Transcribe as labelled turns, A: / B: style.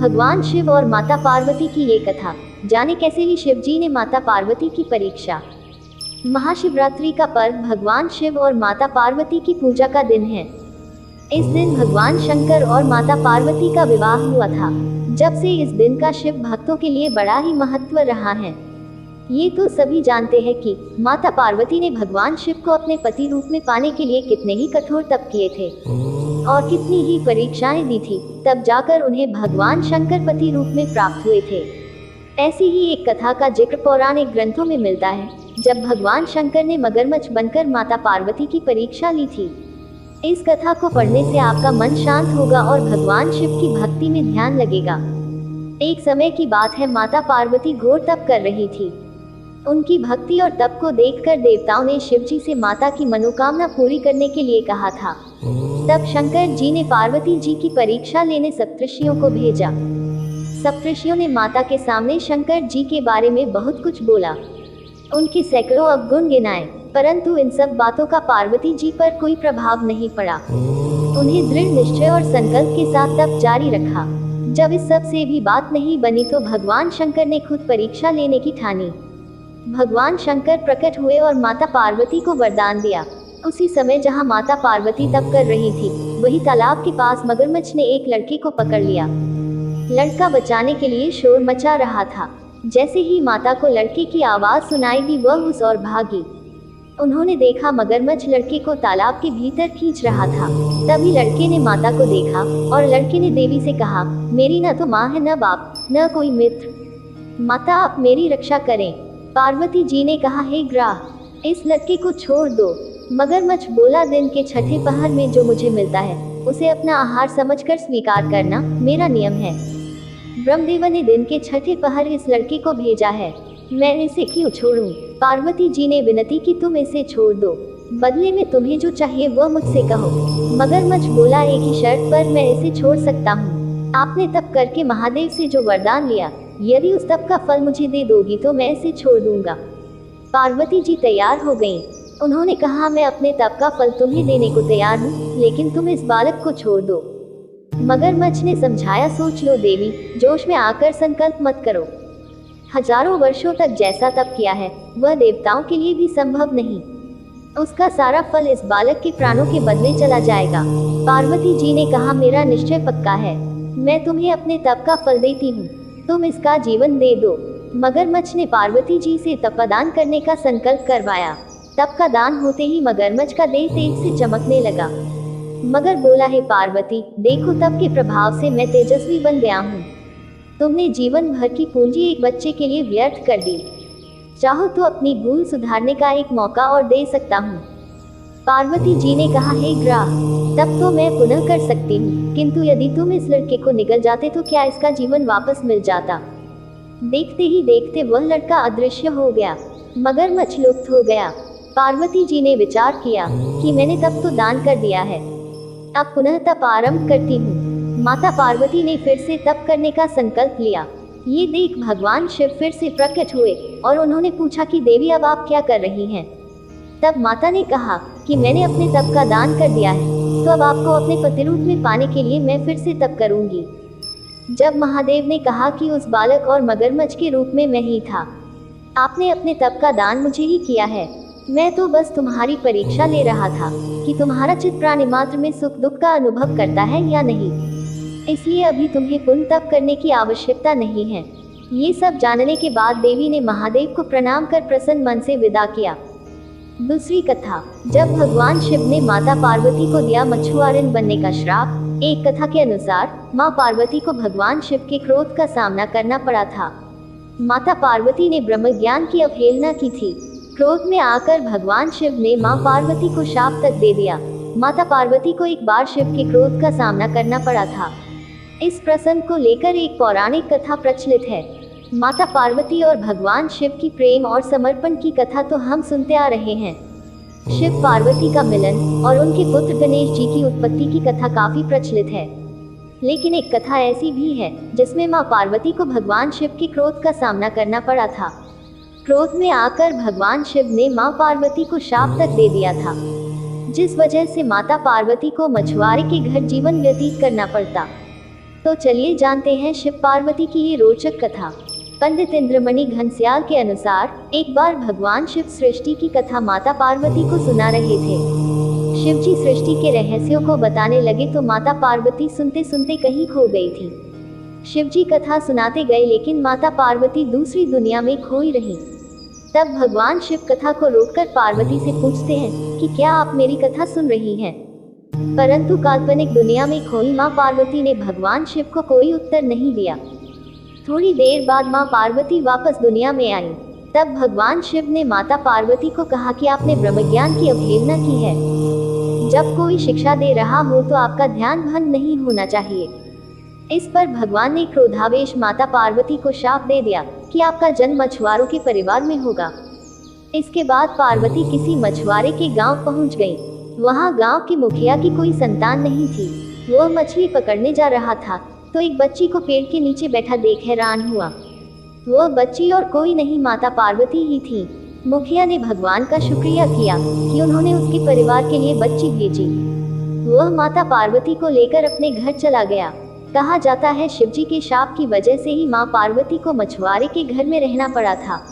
A: भगवान शिव और माता पार्वती की ये कथा, जाने कैसे ली शिव जी ने माता पार्वती की परीक्षा। महाशिवरात्रि का पर्व भगवान शिव और माता पार्वती की पूजा का दिन है। इस दिन भगवान शंकर और माता पार्वती का विवाह हुआ था। जब से इस दिन का शिव भक्तों के लिए बड़ा ही महत्व रहा है। ये तो सभी जानते हैं कि माता पार्वती ने भगवान शिव को अपने पति रूप में पाने के लिए कितने ही कठोर तप किए थे और कितनी ही परीक्षाएं दी थी, तब जाकर उन्हें भगवान शंकर पति रूप में प्राप्त हुए थे। ऐसी ही एक कथा का जिक्र पौराणिक ग्रंथों में मिलता है, जब भगवान शंकर ने मगरमच्छ बनकर माता पार्वती की परीक्षा ली थी। इस कथा को पढ़ने से आपका मन शांत होगा और भगवान शिव की भक्ति में ध्यान लगेगा। एक समय की बात है, माता पार्वती घोर तप कर रही थी। उनकी भक्ति और तप को देखकर देवताओं ने शिव जी से माता की मनोकामना पूरी करने के लिए कहा था। तब शंकर जी ने पार्वती जी की परीक्षा लेने सप्तऋषियों को भेजा। सप्तऋषियों ने माता के सामने शंकर जी के बारे में बहुत कुछ बोला, उनके सैकड़ों अवगुण गिनाए, परंतु इन सब बातों का पार्वती जी पर कोई प्रभाव नहीं पड़ा। उन्हें दृढ़ निश्चय और संकल्प के साथ तप जारी रखा। जब इस सब से भी बात नहीं बनी तो भगवान शंकर ने खुद परीक्षा लेने की ठानी। भगवान शंकर प्रकट हुए और माता पार्वती को वरदान दिया। उसी समय जहां माता पार्वती तप कर रही थी, वही तालाब के पास मगरमच्छ ने एक लड़के को पकड़ लिया। लड़का बचाने के लिए शोर मचा रहा था। जैसे ही माता को लड़के की आवाज सुनाई दी, वह उस ओर भागी। उन्होंने देखा मगरमच्छ लड़के को तालाब के भीतर खींच रहा था। तभी लड़के ने माता को देखा और लड़के ने देवी से कहा, मेरी न तो माँ है, न बाप, न कोई मित्र, माता आप मेरी रक्षा करें। पार्वती जी ने कहा, हे ग्राह, इस लड़के को छोड़ दो। मगरमच्छ बोला, दिन के छठे पहर में जो मुझे मिलता है उसे अपना आहार समझकर स्वीकार करना मेरा नियम है। ब्रह्मदेव ने दिन के छठे पहर इस लड़के को भेजा है, मैं इसे क्यों छोड़ूं? पार्वती जी ने विनती की, तुम इसे छोड़ दो, बदले में तुम्हें जो चाहिए वह मुझसे कहो। मगरमच्छ बोला, एक ही शर्त पर मैं इसे छोड़ सकता हूँ। आपने तप करके महादेव से जो वरदान लिया, यदि उस तप का फल मुझे दे दोगी तो मैं इसे छोड़ दूंगा। पार्वती जी तैयार हो गईं। उन्होंने कहा, मैं अपने तप का फल तुम्हें देने को तैयार हूँ, लेकिन तुम इस बालक को छोड़ दो। मगरमच्छ ने समझाया, सोच लो देवी, जोश में आकर संकल्प मत करो। हजारों वर्षों तक जैसा तप किया है वह देवताओं के लिए भी संभव नहीं। उसका सारा फल इस बालक के प्राणों के बदले चला जाएगा। पार्वती जी ने कहा, मेरा निश्चय पक्का है, मैं तुम्हें अपने तप का फल देती हूँ, तुम इसका जीवन दे दो। मगरमच्छ ने पार्वती जी से तपदान करने का संकल्प करवाया। तप का दान होते ही मगरमच्छ का देह तेज से चमकने लगा। मगर बोला, हे पार्वती, देखो तप के प्रभाव से मैं तेजस्वी बन गया हूँ। तुमने जीवन भर की पूंजी एक बच्चे के लिए व्यर्थ कर दी। चाहो तो अपनी भूल सुधारने का एक मौका और दे सकता हूँ। पार्वती जी ने कहा, हे ग्राह, तब तो मैं पुनः कर सकती हूँ, किंतु यदि तुम इस लड़के को निगल जाते तो क्या इसका जीवन वापस मिल जाता? देखते ही देखते वह लड़का अदृश्य हो गया। मगरमच्छ लुप्त हो गया। पार्वती जी ने विचार किया कि मैंने तप तो दान कर दिया है, अब पुनः तप आरंभ करती हूँ। माता पार्वती ने फिर से तप करने का संकल्प लिया। ये देख भगवान शिव फिर से प्रकट हुए और उन्होंने पूछा कि देवी, अब आप क्या कर रही हैं? तब माता ने कहा कि मैंने अपने तप का दान कर दिया है, तो अब आपको अपने पति रूप में पाने के लिए मैं फिर से तप करूंगी। जब महादेव ने कहा कि उस बालक और मगरमच्छ के रूप में मैं ही था, आपने अपने तप का दान मुझे ही किया है, मैं तो बस तुम्हारी परीक्षा ले रहा था कि तुम्हारा चित्त प्राणी मात्र में सुख दुख का अनुभव करता है या नहीं, इसलिए अभी तुम्हें पुनः तप करने की आवश्यकता नहीं है। ये सब जानने के बाद देवी ने महादेव को प्रणाम कर प्रसन्न मन से विदा किया। दूसरी कथा, जब भगवान शिव ने माता पार्वती को दिया मछुआरन बनने का श्राप। एक कथा के अनुसार माँ पार्वती को भगवान शिव के क्रोध का सामना करना पड़ा था। माता पार्वती ने ब्रह्म ज्ञान की अवहेलना की थी। क्रोध में आकर भगवान शिव ने माँ पार्वती को शाप तक दे दिया। माता पार्वती को एक बार शिव के क्रोध का सामना करना पड़ा था। इस प्रसंग को लेकर एक पौराणिक कथा प्रचलित है। माता पार्वती और भगवान शिव की प्रेम और समर्पण की कथा तो हम सुनते आ रहे हैं। शिव पार्वती का मिलन और उनके पुत्र गणेश जी की उत्पत्ति की कथा काफी प्रचलित है। लेकिन एक कथा ऐसी भी है जिसमें माँ पार्वती को भगवान शिव के क्रोध का सामना करना पड़ा था। क्रोध में आकर भगवान शिव ने माँ पार्वती को शाप तक दे दिया था, जिस वजह से माता पार्वती को मछुआरे के घर जीवन व्यतीत करना पड़ता। तो चलिए जानते हैं शिव पार्वती की ये रोचक कथा। पंडित इंद्रमणि घनश्याल के अनुसार एक बार भगवान शिव सृष्टि की कथा माता पार्वती को सुना रहे थे। शिव जी सृष्टि के रहस्यों को बताने लगे तो माता पार्वती सुनते सुनते कहीं खो गई थी। शिव जी कथा सुनाते गए लेकिन माता पार्वती दूसरी दुनिया में खोई रही। तब भगवान शिव कथा को रोककर पार्वती से पूछते हैं कि क्या आप मेरी कथा सुन रही हैं? परंतु काल्पनिक दुनिया में खोई मां पार्वती ने भगवान शिव को कोई उत्तर नहीं दिया। थोड़ी देर बाद मां पार्वती वापस दुनिया में आई। तब भगवान शिव ने माता पार्वती को कहा कि आपने ब्रह्मज्ञान की अवहेलना की है। जब कोई शिक्षा दे रहा हो तो आपका ध्यान भंग नहीं होना चाहिए। इस पर भगवान ने क्रोधावेश माता पार्वती को शाप दे दिया कि आपका जन्म मछुआरों के परिवार में होगा। इसके बाद पार्वती किसी मछुआरे के गांव पहुंच गई। वहां गांव के मुखिया की कोई संतान नहीं थी। वह मछली पकड़ने जा रहा था तो एक बच्ची को पेड़ के नीचे बैठा देख हैरान हुआ। वह बच्ची और कोई नहीं माता पार्वती ही थी। मुखिया ने भगवान का शुक्रिया किया कि उन्होंने उसके परिवार के लिए बच्ची भेजी। वह माता पार्वती को लेकर अपने घर चला गया। कहा जाता है शिवजी के शाप की वजह से ही मां पार्वती को मछुआरे के घर में रहना पड़ा था।